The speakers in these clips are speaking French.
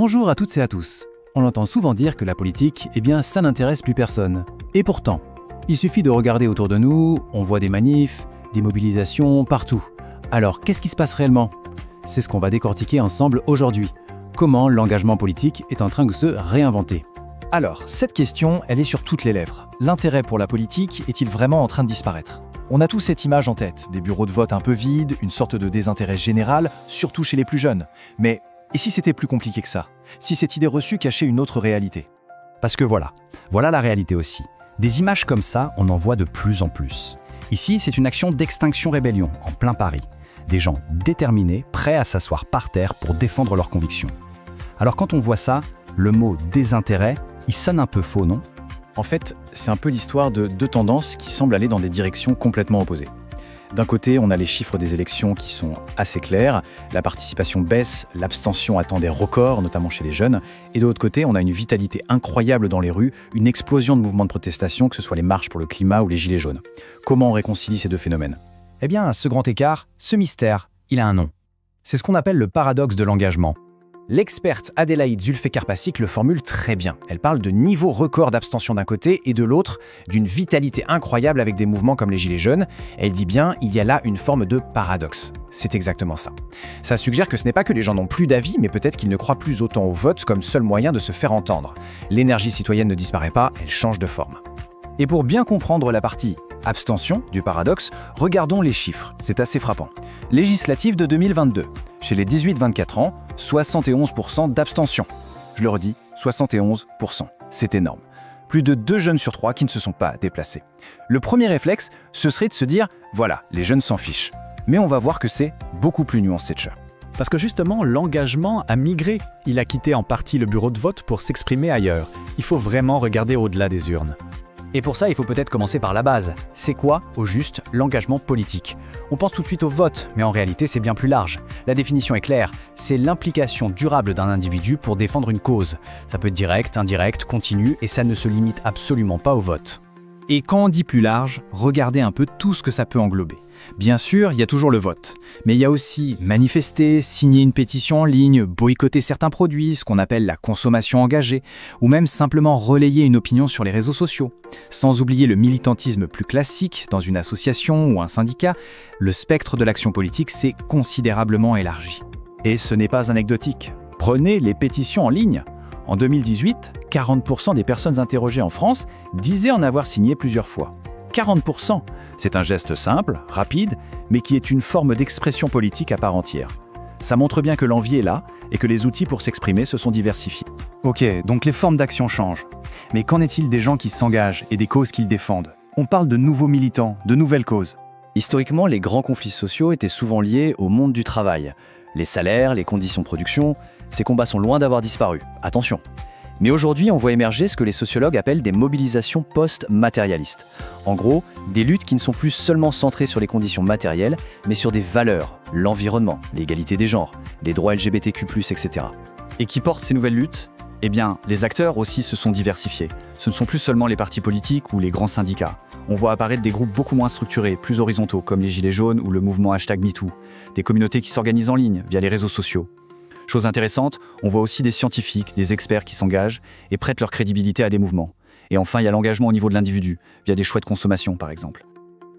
Bonjour à toutes et à tous. On entend souvent dire que la politique, ça n'intéresse plus personne. Et pourtant, il suffit de regarder autour de nous, on voit des manifs, des mobilisations partout. Alors, qu'est-ce qui se passe réellement? C'est ce qu'on va décortiquer ensemble aujourd'hui. Comment l'engagement politique est en train de se réinventer? Alors, cette question, elle est sur toutes les lèvres. L'intérêt pour la politique est-il vraiment en train de disparaître? On a tous cette image en tête, des bureaux de vote un peu vides, une sorte de désintérêt général, surtout chez les plus jeunes. Mais et si c'était plus compliqué que ça? Si cette idée reçue cachait une autre réalité? Parce que voilà la réalité aussi. Des images comme ça, on en voit de plus en plus. Ici, c'est une action d'extinction-rébellion, en plein Paris. Des gens déterminés, prêts à s'asseoir par terre pour défendre leurs convictions. Alors quand on voit ça, le mot « désintérêt », il sonne un peu faux, non? En fait, c'est un peu l'histoire de deux tendances qui semblent aller dans des directions complètement opposées. D'un côté, on a les chiffres des élections qui sont assez clairs, la participation baisse, l'abstention atteint des records, notamment chez les jeunes, et de l'autre côté, on a une vitalité incroyable dans les rues, une explosion de mouvements de protestation, que ce soit les marches pour le climat ou les gilets jaunes. Comment on réconcilie ces deux phénomènes? Eh bien, ce grand écart, ce mystère, il a un nom. C'est ce qu'on appelle le paradoxe de l'engagement. L'experte Adélaïde Zulfekar-Passic le formule très bien. Elle parle de niveau record d'abstention d'un côté et de l'autre, d'une vitalité incroyable avec des mouvements comme les Gilets jaunes. Elle dit bien, il y a là une forme de paradoxe. C'est exactement ça. Ça suggère que ce n'est pas que les gens n'ont plus d'avis, mais peut-être qu'ils ne croient plus autant au vote comme seul moyen de se faire entendre. L'énergie citoyenne ne disparaît pas, elle change de forme. Et pour bien comprendre la partie abstention du paradoxe, regardons les chiffres, c'est assez frappant. Législative de 2022, chez les 18-24 ans, 71% d'abstention. Je le redis, 71%, c'est énorme. Plus de 2 jeunes sur 3 qui ne se sont pas déplacés. Le premier réflexe, ce serait de se dire, voilà, les jeunes s'en fichent. Mais on va voir que c'est beaucoup plus nuancé de ça. Parce que justement, l'engagement a migré. Il a quitté en partie le bureau de vote pour s'exprimer ailleurs. Il faut vraiment regarder au-delà des urnes. Et pour ça, il faut peut-être commencer par la base. C'est quoi, au juste, l'engagement politique? On pense tout de suite au vote, mais en réalité, c'est bien plus large. La définition est claire, c'est l'implication durable d'un individu pour défendre une cause. Ça peut être direct, indirect, continu, et ça ne se limite absolument pas au vote. Et quand on dit plus large, regardez un peu tout ce que ça peut englober. Bien sûr, il y a toujours le vote, mais il y a aussi manifester, signer une pétition en ligne, boycotter certains produits, ce qu'on appelle la consommation engagée, ou même simplement relayer une opinion sur les réseaux sociaux. Sans oublier le militantisme plus classique dans une association ou un syndicat, le spectre de l'action politique s'est considérablement élargi. Et ce n'est pas anecdotique. Prenez les pétitions en ligne. En 2018, 40% des personnes interrogées en France disaient en avoir signé plusieurs fois. 40%, c'est un geste simple, rapide, mais qui est une forme d'expression politique à part entière. Ça montre bien que l'envie est là et que les outils pour s'exprimer se sont diversifiés. Ok, donc les formes d'action changent. Mais qu'en est-il des gens qui s'engagent et des causes qu'ils défendent? On parle de nouveaux militants, de nouvelles causes. Historiquement, les grands conflits sociaux étaient souvent liés au monde du travail. Les salaires, les conditions de production, ces combats sont loin d'avoir disparu. Attention. Mais aujourd'hui, on voit émerger ce que les sociologues appellent des mobilisations post-matérialistes. En gros, des luttes qui ne sont plus seulement centrées sur les conditions matérielles, mais sur des valeurs, l'environnement, l'égalité des genres, les droits LGBTQ+, etc. Et qui portent ces nouvelles luttes? Eh bien, les acteurs aussi se sont diversifiés. Ce ne sont plus seulement les partis politiques ou les grands syndicats. On voit apparaître des groupes beaucoup moins structurés, plus horizontaux, comme les Gilets jaunes ou le mouvement #MeToo. Des communautés qui s'organisent en ligne, via les réseaux sociaux. Chose intéressante, on voit aussi des scientifiques, des experts qui s'engagent et prêtent leur crédibilité à des mouvements. Et enfin, il y a l'engagement au niveau de l'individu, via des choix de consommation par exemple.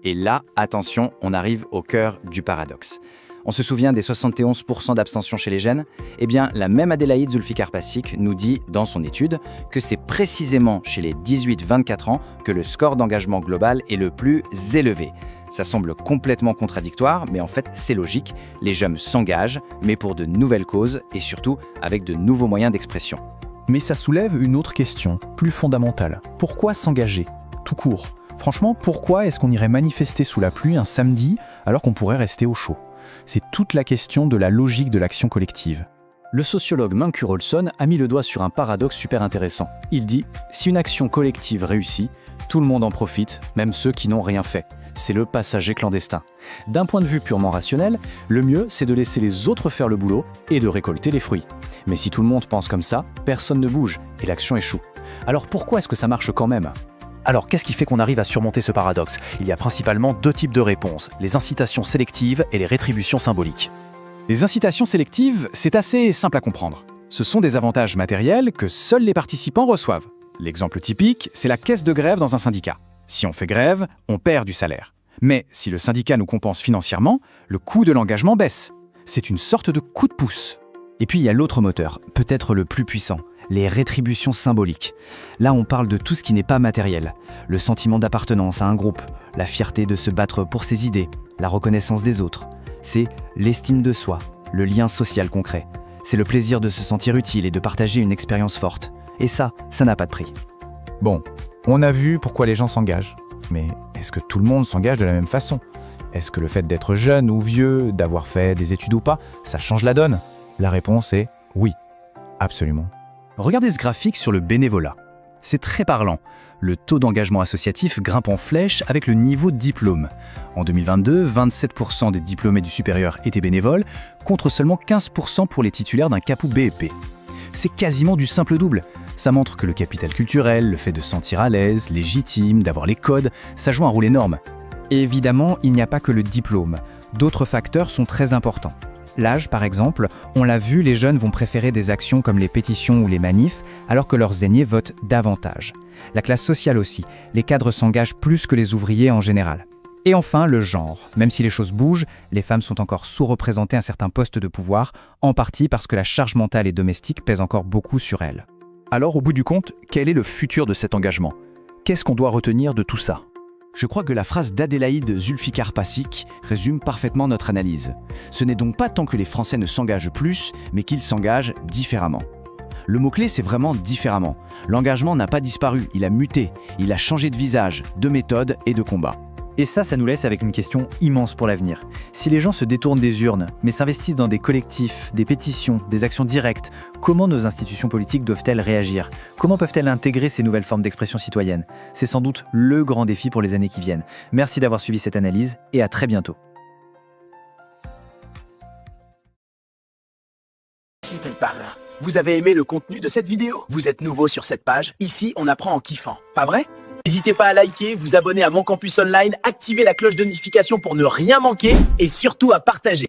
Et là, attention, on arrive au cœur du paradoxe. On se souvient des 71% d'abstention chez les jeunes? Eh bien, la même Adélaïde Zulfekar-Passic nous dit dans son étude que c'est précisément chez les 18-24 ans que le score d'engagement global est le plus élevé. Ça semble complètement contradictoire, mais en fait, c'est logique. Les jeunes s'engagent, mais pour de nouvelles causes et surtout avec de nouveaux moyens d'expression. Mais ça soulève une autre question, plus fondamentale. Pourquoi s'engager? Tout court. Franchement, pourquoi est-ce qu'on irait manifester sous la pluie un samedi alors qu'on pourrait rester au chaud? C'est toute la question de la logique de l'action collective. Le sociologue Mancur Olson a mis le doigt sur un paradoxe super intéressant. Il dit « Si une action collective réussit, tout le monde en profite, même ceux qui n'ont rien fait. C'est le passager clandestin. D'un point de vue purement rationnel, le mieux, c'est de laisser les autres faire le boulot et de récolter les fruits. Mais si tout le monde pense comme ça, personne ne bouge et l'action échoue. Alors pourquoi est-ce que ça marche quand même ? Alors, qu'est-ce qui fait qu'on arrive à surmonter ce paradoxe? Il y a principalement deux types de réponses, les incitations sélectives et les rétributions symboliques. Les incitations sélectives, c'est assez simple à comprendre. Ce sont des avantages matériels que seuls les participants reçoivent. L'exemple typique, c'est la caisse de grève dans un syndicat. Si on fait grève, on perd du salaire. Mais si le syndicat nous compense financièrement, le coût de l'engagement baisse. C'est une sorte de coup de pouce. Et puis il y a l'autre moteur, peut-être le plus puissant, les rétributions symboliques. Là, on parle de tout ce qui n'est pas matériel. Le sentiment d'appartenance à un groupe, la fierté de se battre pour ses idées, la reconnaissance des autres. C'est l'estime de soi, le lien social concret. C'est le plaisir de se sentir utile et de partager une expérience forte. Et ça n'a pas de prix. Bon, on a vu pourquoi les gens s'engagent. Mais est-ce que tout le monde s'engage de la même façon? Est-ce que le fait d'être jeune ou vieux, d'avoir fait des études ou pas, ça change la donne? La réponse est oui, absolument. Regardez ce graphique sur le bénévolat. C'est très parlant. Le taux d'engagement associatif grimpe en flèche avec le niveau de diplôme. En 2022, 27% des diplômés du supérieur étaient bénévoles, contre seulement 15% pour les titulaires d'un CAP ou BEP. C'est quasiment du simple double. Ça montre que le capital culturel, le fait de se sentir à l'aise, légitime, d'avoir les codes, ça joue un rôle énorme. Et évidemment, il n'y a pas que le diplôme. D'autres facteurs sont très importants. L'âge, par exemple, on l'a vu, les jeunes vont préférer des actions comme les pétitions ou les manifs, alors que leurs aînés votent davantage. La classe sociale aussi, les cadres s'engagent plus que les ouvriers en général. Et enfin, le genre. Même si les choses bougent, les femmes sont encore sous-représentées à certains postes de pouvoir, en partie parce que la charge mentale et domestique pèse encore beaucoup sur elles. Alors, au bout du compte, quel est le futur de cet engagement? Qu'est-ce qu'on doit retenir de tout ça? Je crois que la phrase d'Adélaïde Zulfikar-Pašic résume parfaitement notre analyse. Ce n'est donc pas tant que les Français ne s'engagent plus, mais qu'ils s'engagent différemment. Le mot-clé, c'est vraiment différemment. L'engagement n'a pas disparu, il a muté, il a changé de visage, de méthode et de combat. Et ça nous laisse avec une question immense pour l'avenir. Si les gens se détournent des urnes, mais s'investissent dans des collectifs, des pétitions, des actions directes, comment nos institutions politiques doivent-elles réagir? Comment peuvent-elles intégrer ces nouvelles formes d'expression citoyenne? C'est sans doute le grand défi pour les années qui viennent. Merci d'avoir suivi cette analyse et à très bientôt. Par là. Vous avez aimé le contenu de cette vidéo? Vous êtes nouveau sur cette page? Ici, on apprend en kiffant, pas vrai? N'hésitez pas à liker, vous abonner à Mon Campus Online, activer la cloche de notification pour ne rien manquer et surtout à partager.